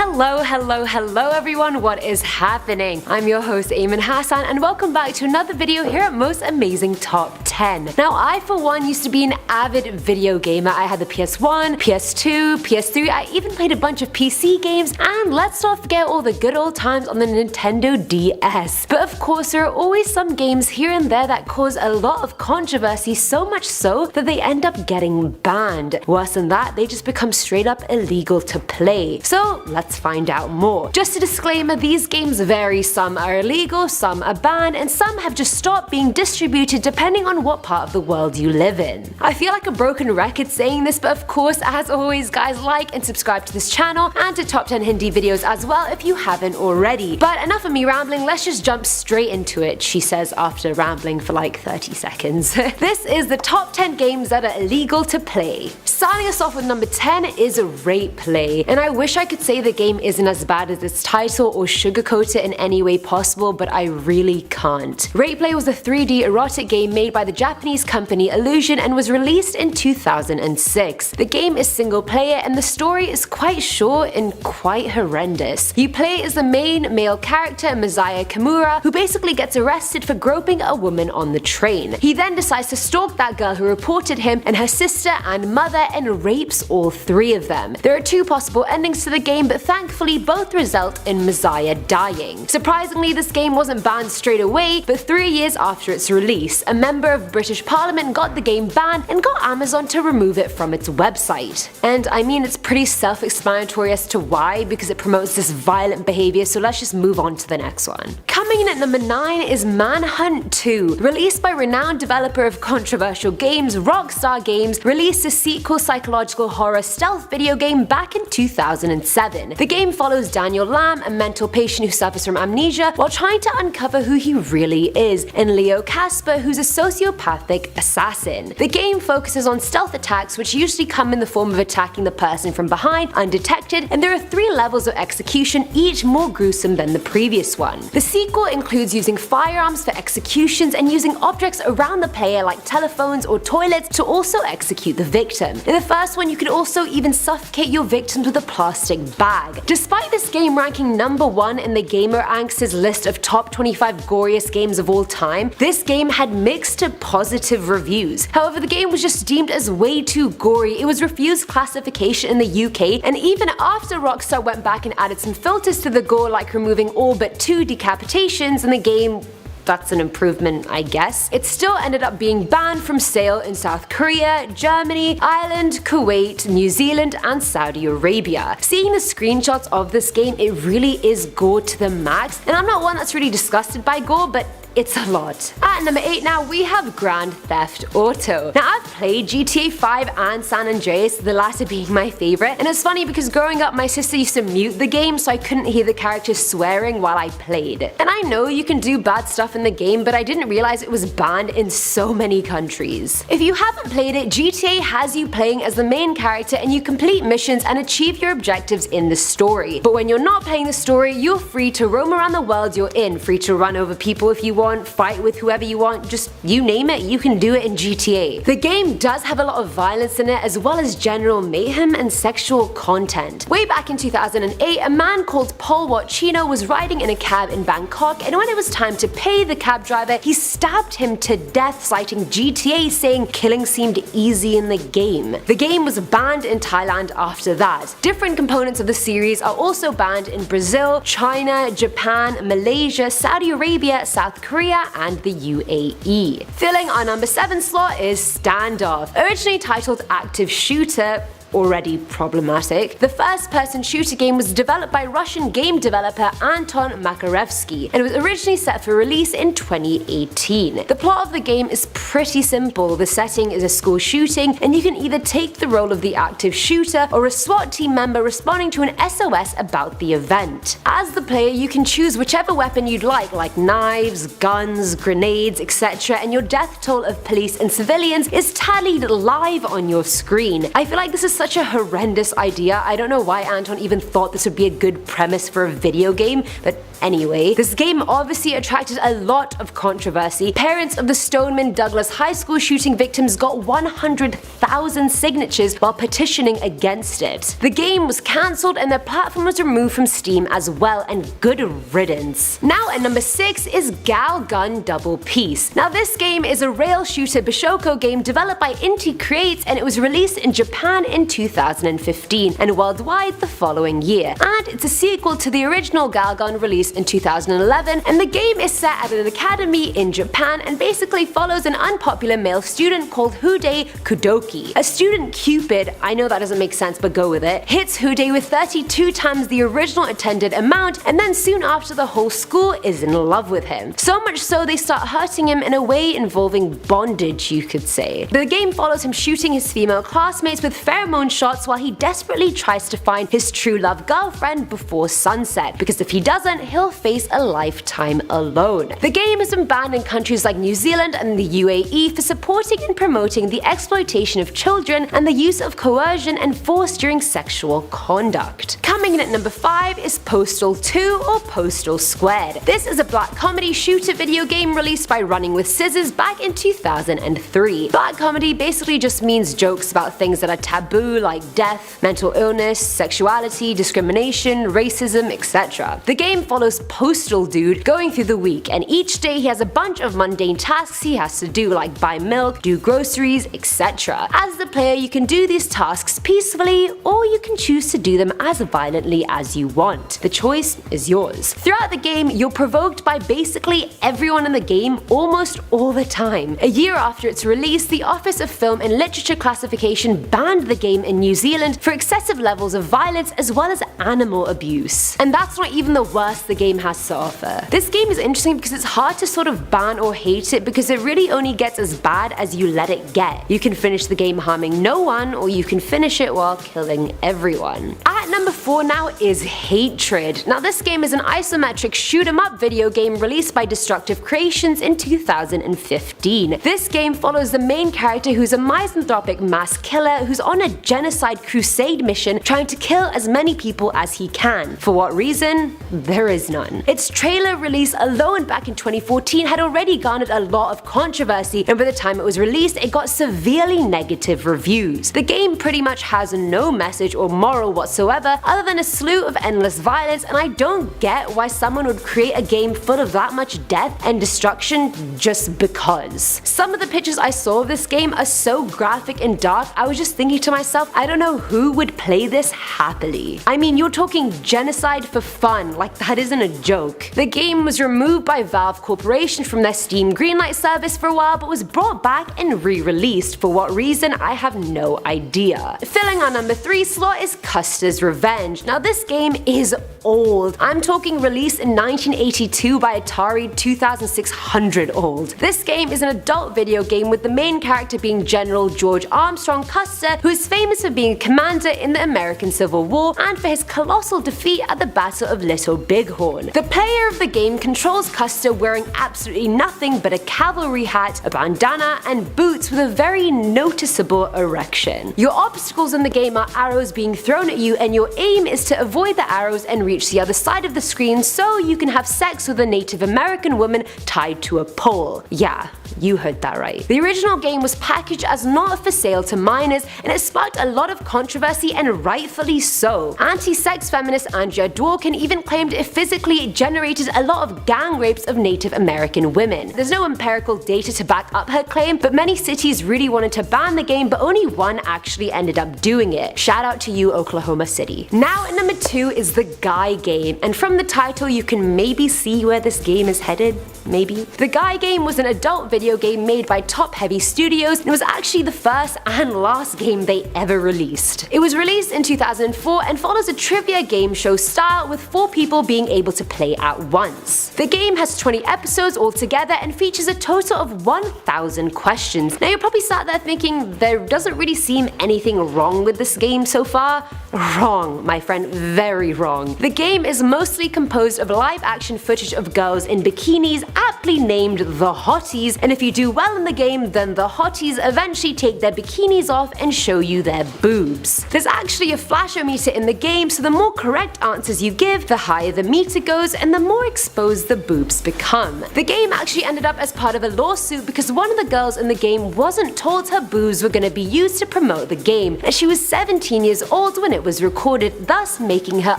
Hello everyone, what is happening? I'm your host Ayman Hassan and welcome back to another video here at Most Amazing Top 10. Now I for one used to be an avid video gamer. I had the PS1, PS2, PS3, I even played a bunch of PC games, and let's not forget all the good old times on the Nintendo DS. But of course there are always some games here and there that cause a lot of controversy, so much so that they end up getting banned. Worse than that, they just become straight up illegal to play. So let's find out more. Just a disclaimer, these games vary. Some are illegal, some are banned, and some have just stopped being distributed depending on what part of the world you live in. I feel like a broken record saying this, but of course, as always guys, like and subscribe to this channel and to Top 10 Hindi videos as well if you haven't already. But enough of me rambling, let's just jump straight into it, she says after rambling for like 30 seconds. This is the top 10 games that are illegal to play. Starting us off with number 10 is Rape Play, and I wish I could say the game isn't as bad as its title or sugarcoat it in any way possible, but I really can't. Rape Play was a 3D erotic game made by the Japanese company Illusion and was released in 2006. The game is single player and the story is quite short and quite horrendous. You play as the main male character, Masaya Kimura, who basically gets arrested for groping a woman on the train. He then decides to stalk that girl who reported him and her sister and mother and rapes all three of them. There are two possible endings to the game, but thankfully both result in Masaya dying. Surprisingly, this game wasn't banned straight away, but 3 years after its release, a member of British Parliament got the game banned and got Amazon to remove it from its website. And I mean, it's pretty self-explanatory as to why, because it promotes this violent behavior, so let's just move on to the next one. Coming in at number 9 is Manhunt 2. Released by renowned developer of controversial games, Rockstar Games released a sequel psychological horror stealth video game back in 2007. The game follows Daniel Lamb, a mental patient who suffers from amnesia, while trying to uncover who he really is, and Leo Casper, who's a sociopathic assassin. The game focuses on stealth attacks, which usually come in the form of attacking the person from behind undetected, and there are 3 levels of execution, each more gruesome than the previous one. The sequel includes using firearms for executions and using objects around the player like telephones or toilets to also execute the victim. In the first one, you could also even suffocate your victims with a plastic bag. Despite this game ranking number 1 in the Gamer Angst's list of top 25 goriest games of all time, this game had mixed to positive reviews. However, the game was just deemed as way too gory. It was refused classification in the UK, and even after Rockstar went back and added some filters to the gore, like removing all but 2 decapitations in the game, that's an improvement, I guess, it still ended up being banned from sale in South Korea, Germany, Ireland, Kuwait, New Zealand, and Saudi Arabia. Seeing the screenshots of this game, it really is gore to the max, and I'm not one that's really disgusted by gore, but it's a lot. At number 8 now, we have Grand Theft Auto. Now I've played GTA 5 and San Andreas, the latter being my favorite, and it's funny because growing up my sister used to mute the game so I couldn't hear the characters swearing while I played. And I know you can do bad stuff in the game, but I didn't realize it was banned in so many countries. If you haven't played it, GTA has you playing as the main character and you complete missions and achieve your objectives in the story. But when you're not playing the story, you're free to roam around the world you're in, free to run over people if you want, fight with whoever you want, just you name it, you can do it in GTA. The game does have a lot of violence in it, as well as general mayhem and sexual content. Way back in 2008, a man called Paul Wachino was riding in a cab in Bangkok, and when it was time to pay the cab driver, he stabbed him to death, citing GTA, saying killing seemed easy in the game. The game was banned in Thailand after that. Different components of the series are also banned in Brazil, China, Japan, Malaysia, Saudi Arabia, South Korea, and the UAE. Filling our number 7 slot is Standoff. Originally titled Active Shooter, already problematic, the first-person shooter game was developed by Russian game developer Anton Makarevsky and was originally set for release in 2018. The plot of the game is pretty simple. The setting is a school shooting, and you can either take the role of the active shooter or a SWAT team member responding to an SOS about the event. As the player, you can choose whichever weapon you'd like knives, guns, grenades, etc., and your death toll of police and civilians is tallied live on your screen. I feel like this is such a horrendous idea. I don't know why Anton even thought this would be a good premise for a video game, but anyway, this game obviously attracted a lot of controversy. Parents of the Stoneman Douglas High School shooting victims got 100,000 signatures while petitioning against it. The game was cancelled and the platform was removed from Steam as well, and good riddance. Now at number 6 is Gal Gun Double Peace. Now this game is a rail shooter Bishoko game developed by Inti Creates, and it was released in Japan in 2015 and worldwide the following year. And it's a sequel to the original Gal Gun released in 2011, and the game is set at an academy in Japan and basically follows an unpopular male student called Hude Kudoki. A student Cupid, I know that doesn't make sense but go with it, hits Hude with 32 times the original intended amount, and then soon after the whole school is in love with him. So much so they start hurting him in a way involving bondage, you could say. The game follows him shooting his female classmates with pheromone shots while he desperately tries to find his true love girlfriend before sunset, because if he doesn't, he'll face a lifetime alone. The game has been banned in countries like New Zealand and the UAE for supporting and promoting the exploitation of children and the use of coercion and force during sexual conduct. Coming in at number 5 is Postal 2 or Postal Squared. This is a black comedy shooter video game released by Running with Scissors back in 2003. Black comedy basically just means jokes about things that are taboo like death, mental illness, sexuality, discrimination, racism, etc. The game follows Postal Dude going through the week, and each day he has a bunch of mundane tasks he has to do, like buy milk, do groceries, etc. As the player, you can do these tasks peacefully, or you can choose to do them as violently as you want. The choice is yours. Throughout the game, you're provoked by basically everyone in the game almost all the time. A year after its release, the Office of Film and Literature Classification banned the game in New Zealand for excessive levels of violence as well as animal abuse. And that's not even the worst the game has to offer. This game is interesting because it's hard to sort of ban or hate it because it really only gets as bad as you let it get. You can finish the game harming no one, or you can finish it while killing everyone. At number 4 now is Hatred. Now this game is an isometric shoot 'em up video game released by Destructive Creations in 2015. This game follows the main character, who's a misanthropic mass killer who's on a genocide crusade mission trying to kill as many people as he can. For what reason? There is none. Its trailer release alone back in 2014 had already garnered a lot of controversy, and by the time it was released it got severely negative reviews. The game pretty much has no message or moral whatsoever other than a slew of endless violence, and I don't get why someone would create a game full of that much death and destruction just because. Some of the pictures I saw of this game are so graphic and dark, I was just thinking to myself, I don't know who would play this happily. I mean, you're talking genocide for fun, like that isn't a joke. The game was removed by Valve Corporation from their Steam Greenlight service for a while, but was brought back and re-released. For what reason, I have no idea. Filling our number 3 slot is Custer's Revenge. Now this game is old. I'm talking released in 1982 by Atari, 2600 old. This game is an adult video game with the main character being General George Armstrong Custer, who is famous for being a commander in the American Civil War and for his colossal defeat at the Battle of Little Bighorn. The player of the game controls Custer wearing absolutely nothing but a cavalry hat, a bandana, and boots with a very noticeable erection. Your obstacles in the game are arrows being thrown at you, and your aim is to avoid the arrows and reach the other side of the screen so you can have sex with a Native American woman tied to a pole. Yeah, you heard that right. The original game was packaged as not for sale to minors, and it sparked a lot of controversy, and rightfully so. Anti-sex feminist Andrea Dworkin even claimed it physically generated a lot of gang rapes of Native American women. There's no empirical data to back up her claim, but many cities really wanted to ban the game, but only one actually ended up doing it. Shout out to you, Oklahoma City. Now at number 2 is The Guy Game, and from the title you can maybe see where this game is headed. Maybe. The Guy Game was an adult video game made by Top Heavy Studios, and it was actually the first and last game they ever released. It was released in 2004 and follows a trivia game show style with 4 people being able to play at once. The game has 20 episodes altogether and features a total of 1,000 questions. Now you're probably sat there thinking there doesn't really seem anything wrong with this game so far. Wrong, my friend, very wrong. The game is mostly composed of live action footage of girls in bikinis aptly named The Hotties, and and if you do well in the game, then the hotties eventually take their bikinis off and show you their boobs. There's actually a flashometer in the game, so the more correct answers you give, the higher the meter goes and the more exposed the boobs become. The game actually ended up as part of a lawsuit because one of the girls in the game wasn't told her boobs were going to be used to promote the game, and she was 17 years old when it was recorded, thus making her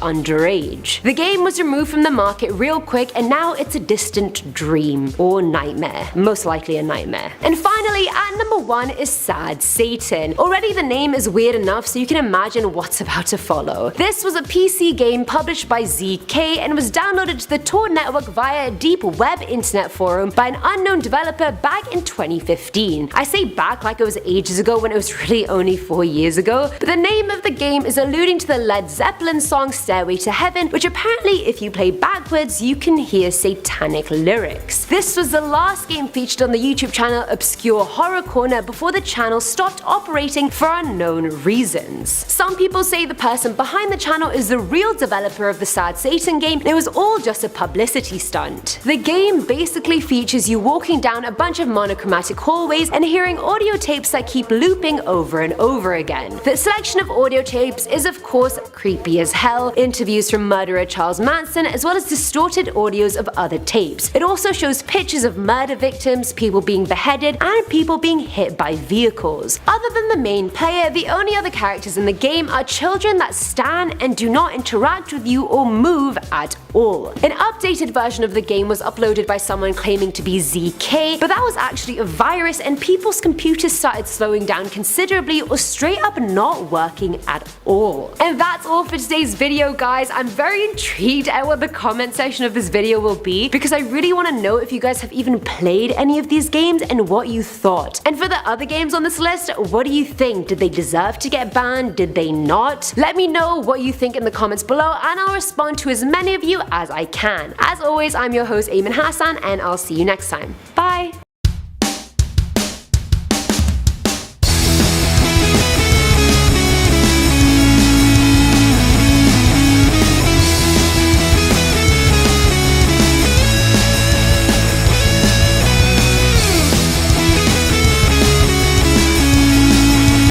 underage. The game was removed from the market real quick, and now it's a distant dream or nightmare, most likely a nightmare. And finally, at number 1 is Sad Satan. Already the name is weird enough, so you can imagine what's about to follow. This was a PC game published by ZK and was downloaded to the Tor network via a deep web internet forum by an unknown developer back in 2015. I say back like it was ages ago when it was really only 4 years ago, but the name of the game is alluding to the Led Zeppelin song Stairway to Heaven, which apparently if you play backwards you can hear satanic lyrics. This was the last game featured on the YouTube channel Obscure Horror Corner before the channel stopped operating for unknown reasons. Some people say the person behind the channel is the real developer of the Sad Satan game and it was all just a publicity stunt. The game basically features you walking down a bunch of monochromatic hallways and hearing audio tapes that keep looping over and over again. The selection of audio tapes is of course creepy as hell, interviews from murderer Charles Manson, as well as distorted audios of other tapes. It also shows pictures of murder victims, people being beheaded, and people being hit by vehicles. Other than the main player, the only other characters in the game are children that stand and do not interact with you or move at all. An updated version of the game was uploaded by someone claiming to be ZK, but that was actually a virus and people's computers started slowing down considerably or straight up not working at all. And that's all for today's video, guys. I'm very intrigued at what the comment section of this video will be because I really want to know if you guys have even played any of these games and what you thought. And for the other games on this list, what do you think? Did they deserve to get banned? Did they not? Let me know what you think in the comments below and I'll respond to as many of you as I can. As always, I'm your host Ayman Hassan and I'll see you next time. Bye!